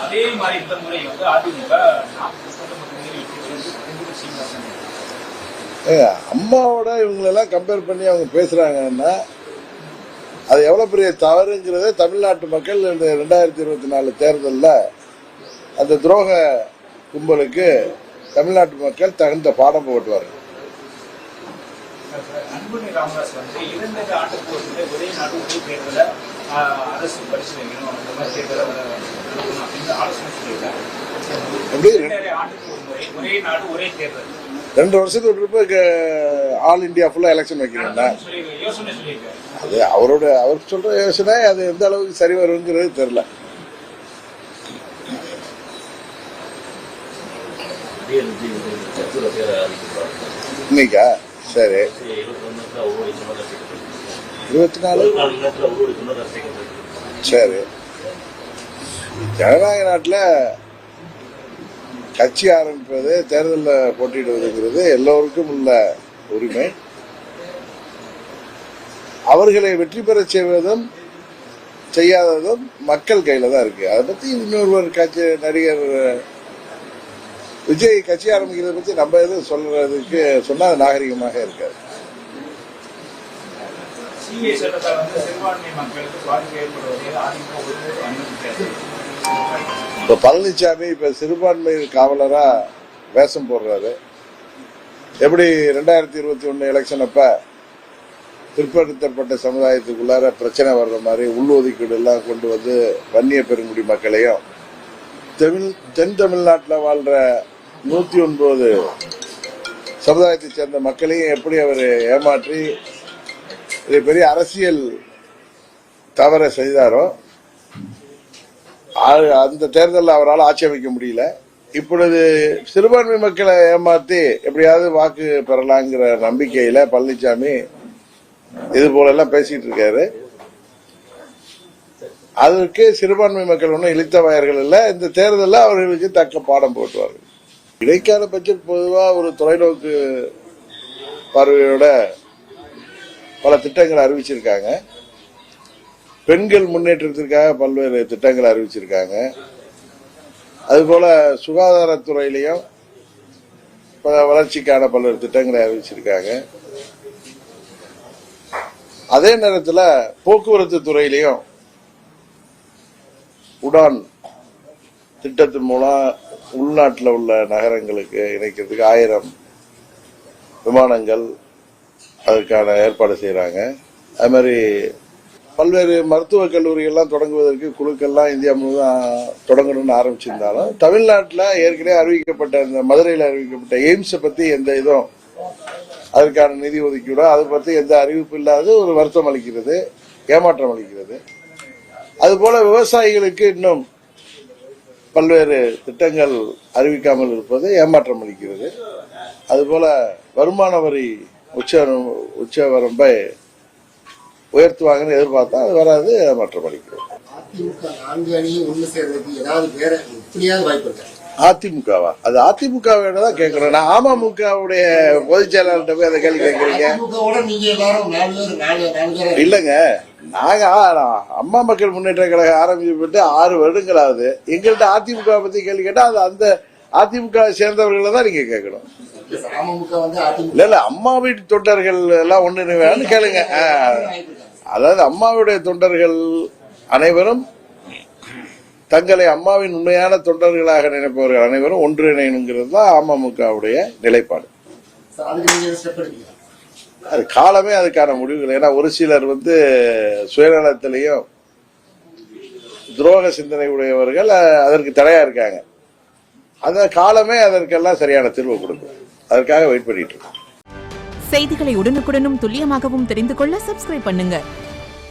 அதே மாதிரி இந்த முறை வந்து அதிமுக அம்மாவோட இவங்களெல்லாம் கம்பேர் பண்ணி அவங்க பேசுறாங்கன்னா அது எவ்வளவு பெரிய தவறுங்கிறத தமிழ்நாட்டு மக்கள் இந்த 2024 தேர்தலில் அந்த துரோக கும்பலுக்கு தமிழ்நாட்டு மக்கள் தகுந்த பாடம் போட்டுவார்கள். அன்புமணி ராமதாஸ் வந்து 2 ஆண்டுக்கு ஒரு முறை ஒரே நாடு ஒரே தேர்தலை அரசு பரிசீலிக்கணும் அந்த மாதிரி தேர்தலை அப்படின்னு ஆலோசனை சொல்லியிருக்காங்க. 2 ஆண்டுக்கு ஒரு முறை ஒரே நாடு ஒரே தேர்தல் 2 வருஷத்துக்கு விட்டு ஆல் இண்டியா ஃபுல்லா எலெக்ஷன் வைக்கிறேன்னா யோசனை சொல்லியிருக்காரு. அது அவர் சொல்ற யோசனை அது எந்த அளவுக்கு சரி வருங்கிறது தெரியல. இன்னைக்கா சரி 24 சரி. ஜனநாயக நாட்டில் கட்சி ஆரம்பிப்பது தேர்தலில் போட்டியிடுவதுங்கிறது எல்லோருக்கும் உள்ள உரிமை. அவர்களை வெற்றி பெற செய்வதும் செய்யாததும் மக்கள் கையில தான் இருக்கு. அதை பத்தி இன்னொருவர் கட்சி நடிகர் விஜய் கட்சி ஆரம்பிக்கிறத பத்தி நம்ம எதுவும் சொல்றதுக்கு சொன்னா நாகரிகமாக இருக்காது. இப்ப பழனிசாமி இப்ப சிறுபான்மை காவலரா வேஷம் போடுறாரு. எப்படி 2021 எலெக்ஷன் அப்ப பிற்படுத்தப்பட்ட சமுதாயத்துக்குள்ளார பிரச்சனை வர்ற மாதிரி உள்ஒதுக்கீடு எல்லாம் கொண்டு வந்து வன்னிய பெருங்குடி மக்களையும் தென் தமிழ்நாட்டில் வாழ்ற 109 சமுதாயத்தை சேர்ந்த மக்களையும் எப்படி அவர் ஏமாற்றி பெரிய அரசியல் தவறை செய்தாரோ அந்த தேர்தலில் அவரால் ஆட்சி அமைக்க முடியல. இப்பொழுது சிறுபான்மை மக்களை ஏமாற்றி எப்படியாவது வாக்கு பெறலாங்கிற நம்பிக்கையில பழனிசாமி இது போல எல்லாம் பேசிட்டு இருக்காரு. அதற்கு சிறுபான்மை மக்கள் ஒன்றும் இழித்தவாயர்கள் இல்ல. இந்த தேர்தலில் அவர்களுக்கு தக்க பாடம் போட்டுவார்கள். இடைக்கால பட்ஜெட் பொதுவா ஒரு தொலைநோக்கு பார்வையோட பல திட்டங்களை அறிவிச்சிருக்காங்க. பெண்கள் முன்னேற்றத்திற்காக பல்வேறு திட்டங்களை அறிவிச்சிருக்காங்க. அதுபோல சுகாதாரத்துறையிலையும் வளர்ச்சிக்கான பல்வேறு திட்டங்களை அறிவிச்சிருக்காங்க. அதே நேரத்தில் போக்குவரத்து துறையிலையும் உடான் திட்டத்தின் மூலம் உள்நாட்டில் உள்ள நகரங்களுக்கு இணைக்கிறதுக்கு 1000 விமானங்கள் அதற்கான ஏற்பாடு செய்யறாங்க. அது மாதிரி பல்வேறு மருத்துவக் கல்லூரிகள்லாம் தொடங்குவதற்கு குழுக்கள்லாம் இந்தியா முழுவதும் தொடங்கணும்னு ஆரம்பிச்சிருந்தாலும் தமிழ்நாட்டில் ஏற்கனவே அறிவிக்கப்பட்ட இந்த மதுரையில் அறிவிக்கப்பட்ட எய்ம்ஸை பற்றி எந்த இதுவும் அதற்கான நிதி ஒதுக்கீடோ அதை பற்றி எந்த அறிவிப்பு இல்லாத ஒரு வருத்தம் அளிக்கிறது, ஏமாற்றம் அளிக்கிறது. அதுபோல விவசாயிகளுக்கு இன்னும் பல்வேறு திட்டங்கள் அறிவிக்காமல் இருப்பது ஏமாற்றம் அளிக்கிறது. அதுபோல வருமான வரி உச்ச வரம்பை உயர்த்துவாங்கன்னு எதிர்பார்த்தா அது வராது, ஏமாற்றம் அளிக்கிறது. அதிமுகவா? அது அதிமுகதான் கேட்கணும். நான் அமமுகவுடைய பொதுச் செயலாளர்கிட்ட போய் அதை கேள்வி கேட்கறீங்க இல்லங்க. நாங்க அம்மா மக்கள் முன்னேற்ற கழகம் ஆரம்பிச்சுட்டு 6 வருடங்கள் ஆகுது. எங்கள்கிட்ட அதிமுக பத்தி கேள்வி கேட்டா அது அந்த அதிமுக சேர்ந்தவர்களை தான் நீங்க கேட்கணும். இல்ல அம்மா வீட்டு தொண்டர்கள் எல்லாம் ஒண்ணு வேணும்னு கேளுங்க. அதாவது அம்மாவுடைய தொண்டர்கள் அனைவரும் தங்களை அம்மாவின் உண்மையான தொண்டர்களாக நினைப்பவர்கள் அனைவரும் ஒன்றிணைங்கிறது தான் அமமுகவுடைய நிலைப்பாடு. அது காலமே அதுக்கான முடிவுகள். ஏன்னா ஒரு சிலர் சுயநலத்திலையும் துரோக சிந்தனை உடையவர்கள் அதற்கு தடையா இருக்காங்க. அந்த காலமே அதற்கெல்லாம் சரியான தீர்வு கொடுக்கும். அதற்காக வெயிட் பண்ணிட்டு இருக்கோம். செய்திகளை உடனுக்குடனும் துல்லியமாகவும் தெரிந்து கொள்ள சப்ஸ்கிரைப் பண்ணுங்க.